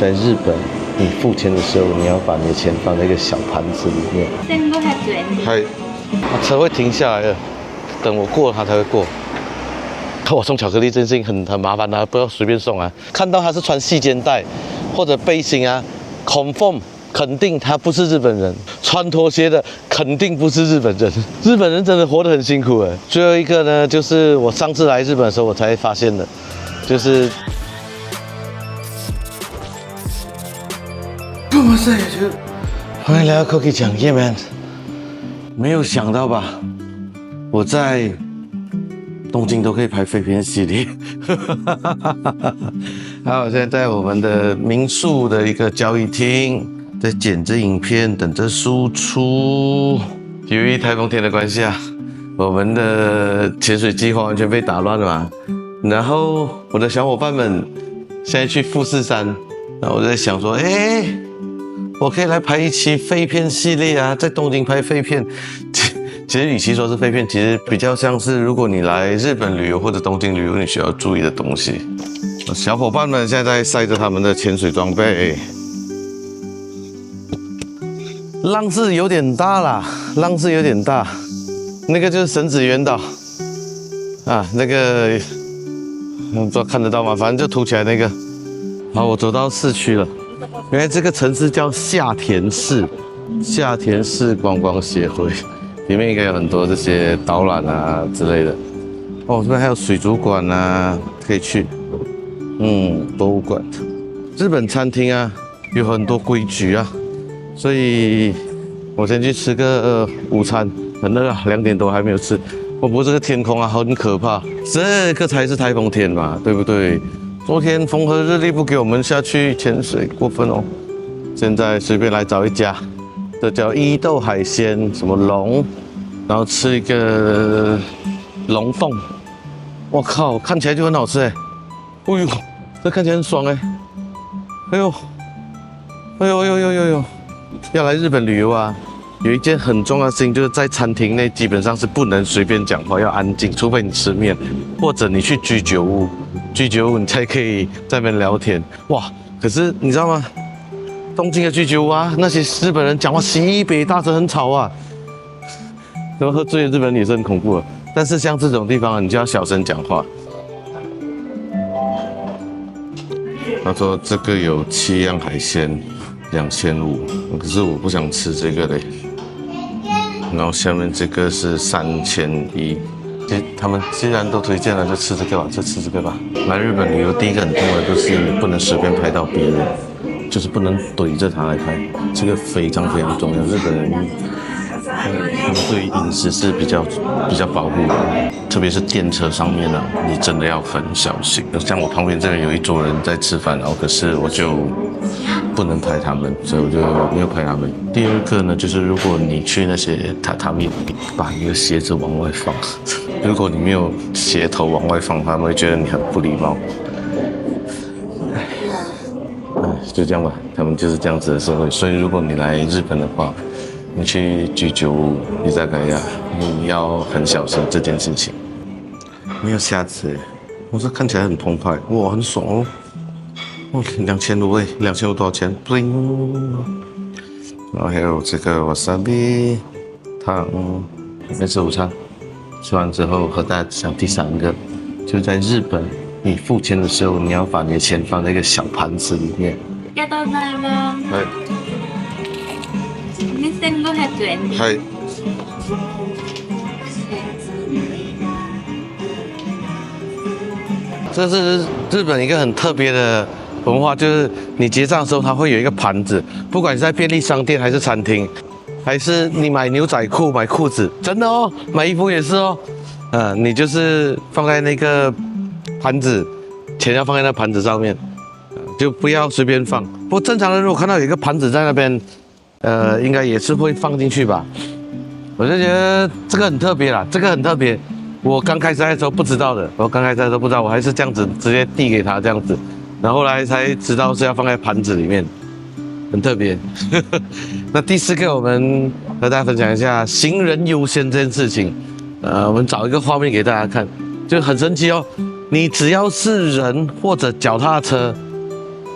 在日本，你付钱的时候，你要把你的钱放在一个小盘子里面。嗨，车会停下来的，等我过它才会过。我送巧克力这件事情很麻烦的，不要随便送啊。看到他是穿细肩带或者背心啊 ，confirm 肯定他不是日本人。穿拖鞋的肯定不是日本人。日本人真的活得很辛苦哎。最后一个呢，就是我上次来日本的时候我才发现的，就是。哇塞！欢迎来到 Cookie 讲页面。没有想到吧？我在东京都可以拍废片系列。好，我现在在我们的民宿的一个交易厅，在剪这影片，等着输出。由于台风天的关系啊，我们的潜水计划完全被打乱了嘛。然后我的小伙伴们现在去富士山，然后我在想说，我可以来拍一期废片系列啊，在东京拍废片。其实与其说是废片，其实比较像是如果你来日本旅游或者东京旅游，你需要注意的东西。小伙伴们现在在晒着他们的潜水装备，浪是有点大啦，浪是有点大。那个就是神子渊岛啊，那个不知道看得到吗？反正就凸起来那个。好，我走到市区了。原来这个城市叫下田市，下田市观光协会。里面应该有很多这些导览啊之类的。哦，这边还有水族馆啊，可以去。博物馆。日本餐厅啊，有很多规矩啊，所以我先去吃个午餐。很热啊，2点多还没有吃。不过这个天空啊，很可怕。这个才是台风天嘛，对不对？昨天风和日丽不给我们下去潜水，过分哦。现在随便来找一家。这叫伊豆海鲜，什么龙，然后吃一个龙凤，我靠，看起来就很好吃哎，哎呦，这看起来很爽哎，哎呦，要来日本旅游啊，有一件很重要的事情，就是在餐厅内基本上是不能随便讲话，要安静，除非你吃面，或者你去居酒屋，居酒屋你才可以在那边聊天。哇，可是你知道吗？东京的居酒屋啊，那些日本人讲话西北大声很吵啊，然后喝醉的日本人也是很恐怖的。但是像这种地方，你就要小声讲话。他说这个有7样海鲜，2500，可是我不想吃这个嘞。然后下面这个是3100。他们既然都推荐了，就吃这个吧，就吃这个吧。来日本旅游，第一个很重要的就是你不能随便拍到别人。就是不能怼着他来拍，这个非常非常重要。日本人，他们对于饮食是比较保护的，特别是电车上面啊，你真的要很小心。像我旁边这边有一桌人在吃饭，然后可是我就不能拍他们，所以我就没有拍他们。第二个呢，就是如果你去那些榻榻米，把你的鞋子往外放，如果你没有鞋头往外放，他们会觉得你很不礼貌。就这样吧，他们就是这样子的社会。所以如果你来日本的话，你去居酒屋，你再看一下，你要很小心这件事情。没有虾子耶，我这看起来很澎湃，哇，很爽哦。2500哎，2500多少钱？不然后还有这个 wasabi 汤，来吃午餐。吃完之后和大家讲第3个，就是在日本，你付钱的时候，你要把你的钱放在一个小盘子里面。ありがとうございます。はい。2500円です。はい。这是日本一个很特别的文化，就是你结账的时候，它会有一个盘子，不管你在便利商店还是餐厅，还是你买牛仔裤、买裤子，真的哦，买衣服也是哦。你就是放在那个盘子，钱要放在那盘子上面。就不要随便放。不过正常人如果看到有一个盘子在那边，应该也是会放进去吧。我就觉得这个很特别啦，这个很特别。我刚开始来的时候不知道的，我还是这样子直接递给他这样子，然后后来才知道是要放在盘子里面，很特别。那第4个，我们和大家分享一下行人优先这件事情。我们找一个画面给大家看，就很神奇哦。你只要是人或者脚踏车，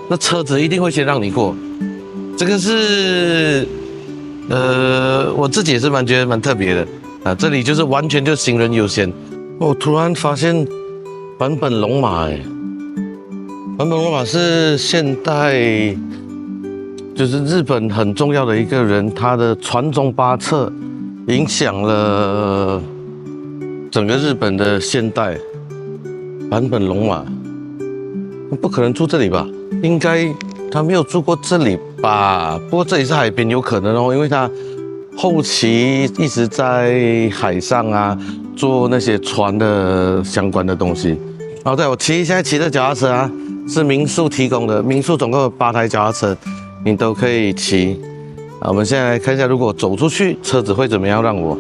那车子一定会先让你过。这个是我自己也是觉得蛮特别的啊。这里就是完全就是行人优先。我突然发现坂本龙马坂本龙马是现代就是日本很重要的一个人，他的传宗八策影响了整个日本的现代。坂本龙马不可能住这里吧？应该他没有住过这里吧？不过这里是海边，有可能哦，因为他后期一直在海上啊做那些船的相关的东西。哦，对，我现在骑的脚踏车啊是民宿提供的，民宿总共有8台脚踏车，你都可以骑。我们现在来看一下，如果走出去，车子会怎么样让我？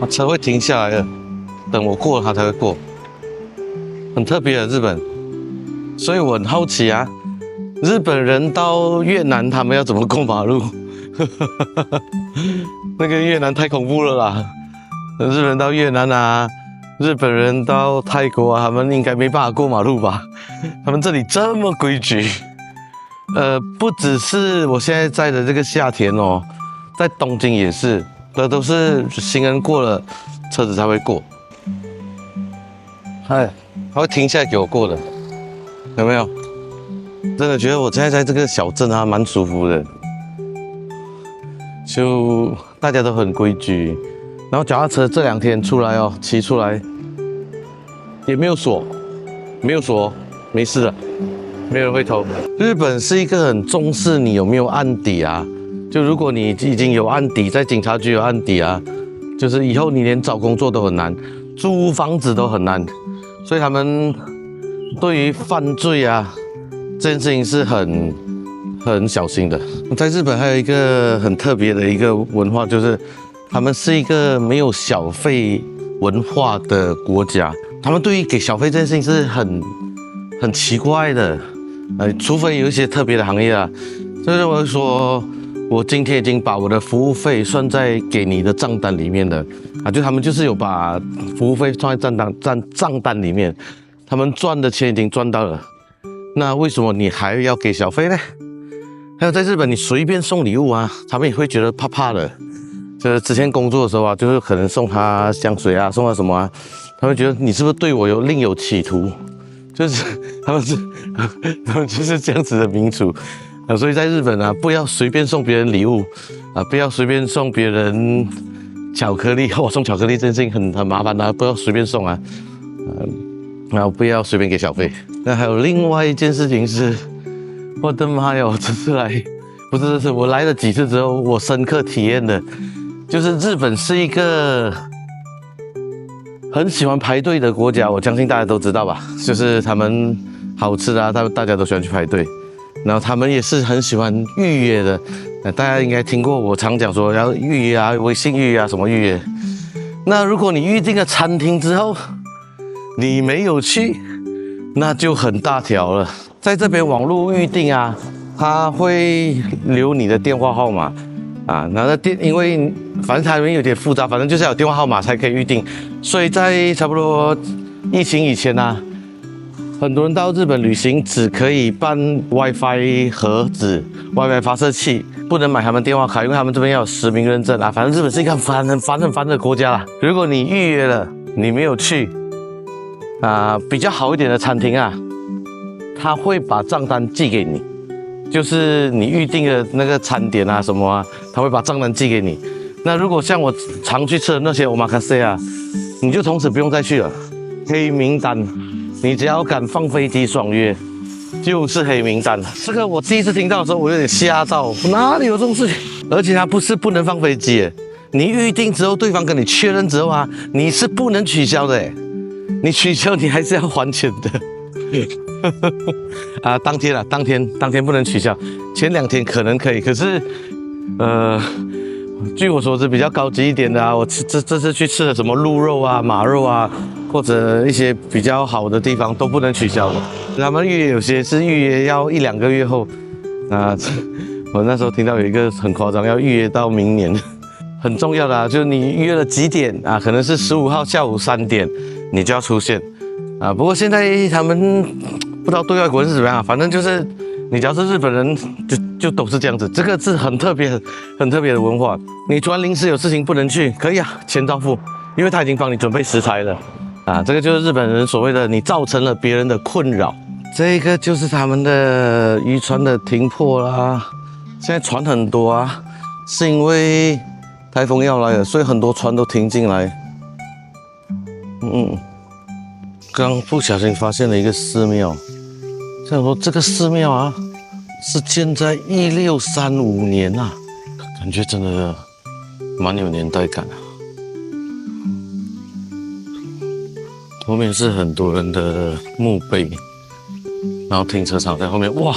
车会停下来的，等我过了它才会过，很特别的日本。所以我很好奇啊，日本人到越南他们要怎么过马路？那个越南太恐怖了啦！日本人到越南啊，日本人到泰国啊，他们应该没办法过马路吧？他们这里这么规矩。不只是我现在在的这个夏天哦，在东京也是，都是行人过了，车子才会过。他会停下来给我过的，有没有？真的觉得我现在在这个小镇啊，蛮舒服的，就大家都很规矩。然后脚踏车这2天出来哦，骑出来也没有锁，没事的，没有人会偷。日本是一个很重视你有没有案底啊，就如果你已经有案底，在警察局有案底啊，就是以后你连找工作都很难，租房子都很难，所以他们对于犯罪啊这件事情是很小心的。在日本还有一个很特别的一个文化，就是他们是一个没有小费文化的国家，他们对于给小费这件事情是很奇怪的，除非有一些特别的行业啊，就是我说我今天已经把我的服务费算在给你的账单里面的啊，就他们就是有把服务费算在账单里面，他们赚的钱已经赚到了，那为什么你还要给小费呢？还有在日本，你随便送礼物啊，他们也会觉得怕怕的。就是之前工作的时候啊，就是可能送他香水啊，送他什么啊，他们觉得你是不是对我另有企图？就是他们就是这样子的民族啊，所以在日本啊，不要随便送别人礼物啊，不要随便送别人巧克力。送巧克力这件事情很麻烦的啊，不要随便送啊，然后不要随便给小费。那还有另外一件事情是，我的妈呀，我这次来，不是这次，我来了几次之后，我深刻体验的，就是日本是一个很喜欢排队的国家，我相信大家都知道吧？就是他们好吃的啊，大家都喜欢去排队，然后他们也是很喜欢预约的。大家应该听过我常讲说要预约啊，微信预约啊，什么预约。那如果你预定了餐厅之后，你没有去，那就很大条了。在这边网络预定啊，他会留你的电话号码啊，那因为反正它里面有点复杂，反正就是要有电话号码才可以预定。所以在差不多疫情以前啊，很多人到日本旅行只可以办 WiFi 盒子、WiFi 发射器，不能买他们电话卡，因为他们这边要有实名认证啊。反正日本是一个很烦的国家啦。如果你预约了，你没有去啊，比较好一点的餐厅啊，他会把账单寄给你。就是你预定的那个餐点啊什么啊，他会把账单寄给你。那如果像我常去吃的那些 omakase 啊，你就从此不用再去了，黑名单。你只要敢放飞机爽约，就是黑名单。这个我第一次听到的时候，我有点吓到，哪里有这种事情？而且它不是不能放飞机，你预定之后，对方跟你确认之后啊，你是不能取消的，你取消你还是要还钱的。啊，当天不能取消，前2天可能可以，可是，据我所知比较高级一点的啊，我这次去吃了什么鹿肉啊、马肉啊，或者一些比较好的地方都不能取消的。他们预约有些是预约要1-2个月后，啊，我那时候听到有一个很夸张，要预约到明年，很重要的啊，就是你预约了几点啊，可能是15号下午3点，你就要出现。啊。不过现在他们不知道对外国人是怎么样，反正就是你只要是日本人就都是这样子，这个是很特别的文化。你突然临时有事情不能去，可以啊，钱照付，因为他已经帮你准备食材了啊。这个就是日本人所谓的你造成了别人的困扰。这个就是他们的渔船的停泊啦，现在船很多啊，是因为台风要来了，所以很多船都停进来。刚不小心发现了一个寺庙，想说这个寺庙啊，是建在1635年啊，感觉真的蛮有年代感啊。后面是很多人的墓碑。然后停车场在后面，哇，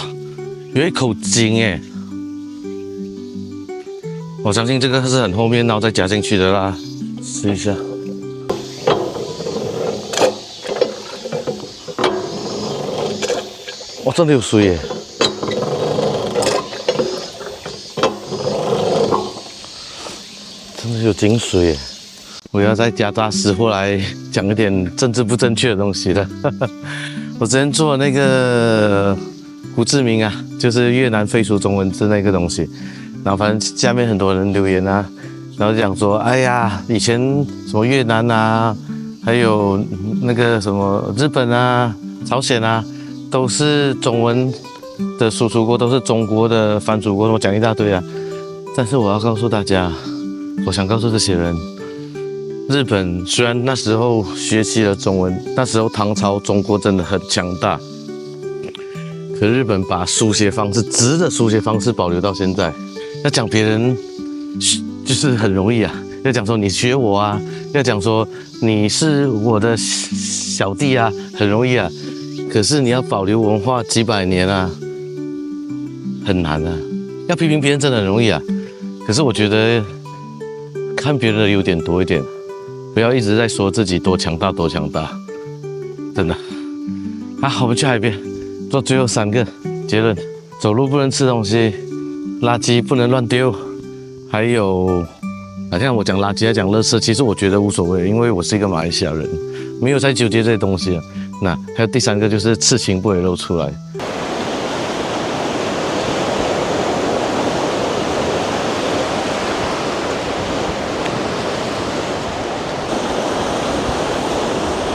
有一口井哎，我相信这个是很后面，然后再加进去的啦。试一下，哇，真的有水耶！真的有井水耶！我要再加大师傅来讲一点政治不正确的东西了。我之前做那个胡志明啊，就是越南废除中文字那个东西，然后反正下面很多人留言啊，然后讲说，哎呀，以前什么越南啊，还有那个什么日本啊、朝鲜啊，都是中文的输出国，都是中国的藩主国，我讲一大堆啊。但是我要告诉大家，我想告诉这些人。日本虽然那时候学习了中文，那时候唐朝中国真的很强大，可日本把书写方式直的书写方式保留到现在。要讲别人就是很容易啊，要讲说你学我啊，要讲说你是我的小弟啊，很容易啊。可是你要保留文化几百年啊，很难啊。要批评别人真的很容易啊，可是我觉得看别人的优点多一点。不要一直在说自己多强大，多强大，真的。好，我们去海边，做最后3个结论：走路不能吃东西，垃圾不能乱丢，还有，好像我讲垃圾，还讲垃圾，其实我觉得无所谓，因为我是一个马来西亚人，没有在纠结这些东西。那还有第3个就是刺青不会露出来。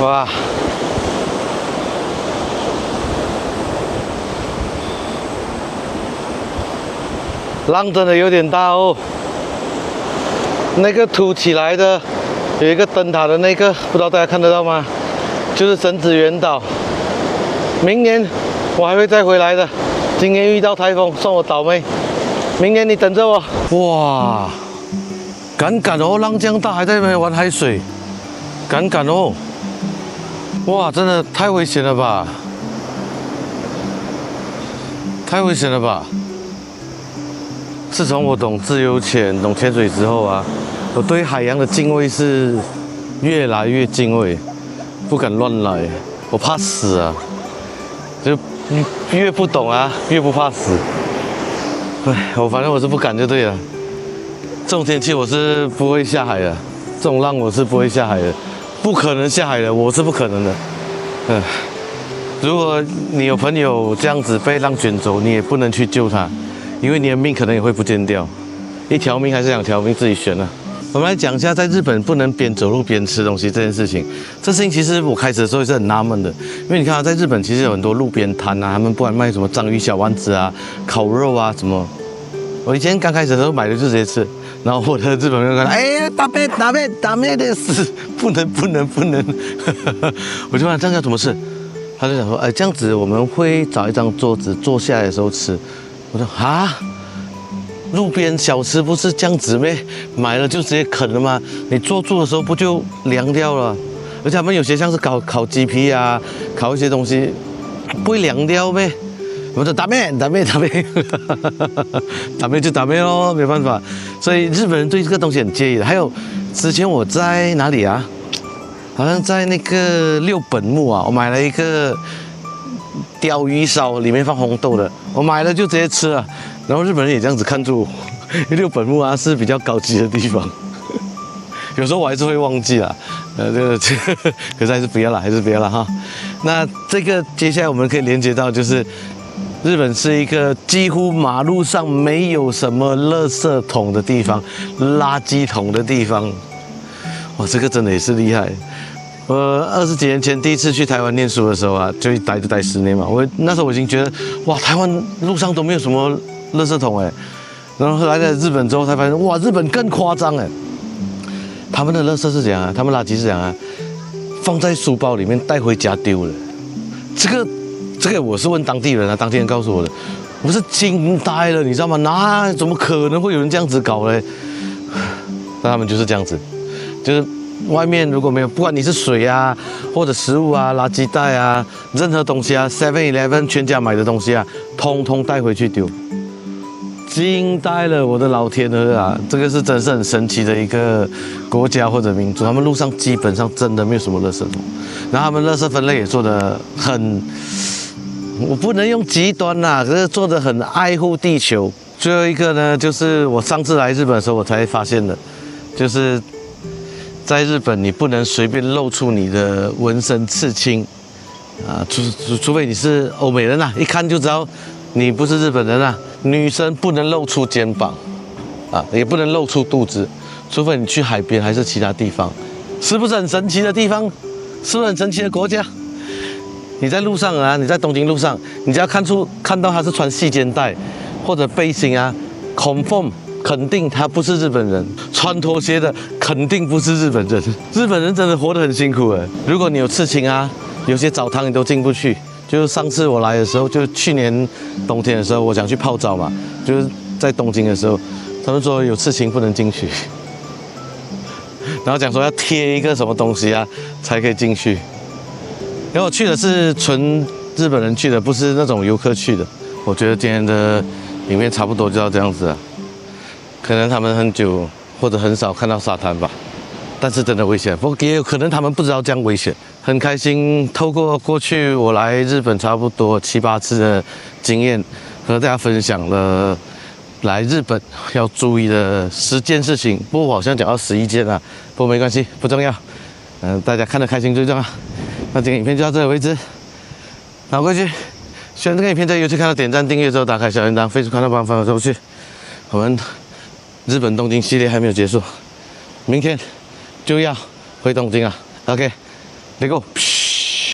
哇，浪真的有点大哦。那个凸起来的，有一个灯塔的那个，不知道大家看得到吗？就是神子源岛。明年我还会再回来的，今年遇到台风，算我倒霉。明年你等着我。哇，敢哦，浪这样大还在那边玩海水，敢哦。哇，真的太危险了吧！太危险了吧！自从我懂自由潜、懂潜水之后啊，我对海洋的敬畏是越来越敬畏，不敢乱来，我怕死啊！就越不懂啊，越不怕死。哎，反正我是不敢就对了。这种天气我是不会下海的，这种浪我是不会下海的。不可能下海的，我是不可能的。如果你有朋友这样子被浪卷走，你也不能去救他，因为你的命可能也会不见掉。1条命还是2条命，自己选啊。我们来讲一下，在日本不能边走路边吃东西这件事情。这事情其实我开始的时候也是很纳闷的，因为你看啊，在日本其实有很多路边摊啊，他们不管卖什么章鱼小丸子啊、烤肉啊什么。我以前刚开始的时候买的就直接吃。然后我的日本朋友说：“哎，ダメです，不能。”我就问这样要怎么吃？他就想说：“哎，这样子我们会找一张桌子坐下来的时候吃。”我说：“啊，路边小吃不是这样子咩？买了就直接啃了吗？你坐住的时候不就凉掉了？而且他们有些像是烤鸡皮啊，烤一些东西，不会凉掉咩？”我说打咩就打咩咯，没办法。所以日本人对这个东西很介意的。还有之前我在哪里啊？好像在那个六本木啊，我买了一个鲷鱼烧，里面放红豆的，我买了就直接吃了。然后日本人也这样子看住我，因为六本木啊是比较高级的地方，有时候我还是会忘记啦。可是还是不要了，还是不要了哈。那这个接下来我们可以连接到就是日本是一个几乎马路上没有什么垃圾桶的地方，垃圾桶的地方。哇，这个真的也是厉害。20几年前第一次去台湾念书的时候啊，就待10年嘛。那时候我已经觉得，哇，台湾路上都没有什么垃圾桶哎。然后后来在日本之后才发现，哇，日本更夸张哎。他们的垃圾是怎样啊？他们垃圾是怎样啊？放在书包里面带回家丢了。这个我是问当地人啊，当地人告诉我的，我是惊呆了，你知道吗？怎么可能会有人这样子搞嘞？那他们就是这样子，就是外面如果没有，不管你是水啊，或者食物啊、垃圾袋啊，任何东西啊 ，7-Eleven 全家买的东西啊，通通带回去丢。惊呆了，我的老天鹅啊！这个是真是很神奇的一个国家或者民族，他们路上基本上真的没有什么垃圾桶，然后他们垃圾分类也做得很，我不能用极端啦，可是做得很爱护地球。最后一个呢，就是我上次来日本的时候我才发现的，就是在日本你不能随便露出你的纹身刺青啊，除非你是欧美人啦，一看就知道你不是日本人啦。女生不能露出肩膀，啊，也不能露出肚子，除非你去海边还是其他地方，是不是很神奇的地方？是不是很神奇的国家？你在路上啊，你在东京路上，你只要看到他是穿细肩带或者背心啊 ，confirm 肯定他不是日本人，穿拖鞋的肯定不是日本人。日本人真的活得很辛苦哎。如果你有刺青啊，有些澡堂你都进不去。就是上次我来的时候，就去年冬天的时候，我想去泡澡嘛，就是在东京的时候，他们说有刺青不能进去，然后讲说要贴一个什么东西啊才可以进去。因为我去的是纯日本人去的，不是那种游客去的。我觉得今天的影片差不多就要这样子啊，可能他们很久或者很少看到沙滩吧，但是真的危险。不过也有可能他们不知道这样危险。很开心，透过过去我来日本差不多7、8次的经验，和大家分享了来日本要注意的10件事情。不过我好像讲到11件啊，不过没关系，不重要。大家看得开心最重要。那今天影片就到这里为止。拿过去，喜欢这个影片在 YouTube 看到点赞、订阅之后打开小铃铛 ，Facebook 看到帮我分享出去。我们日本东京系列还没有结束，明天就要回东京啊。OK。Let go.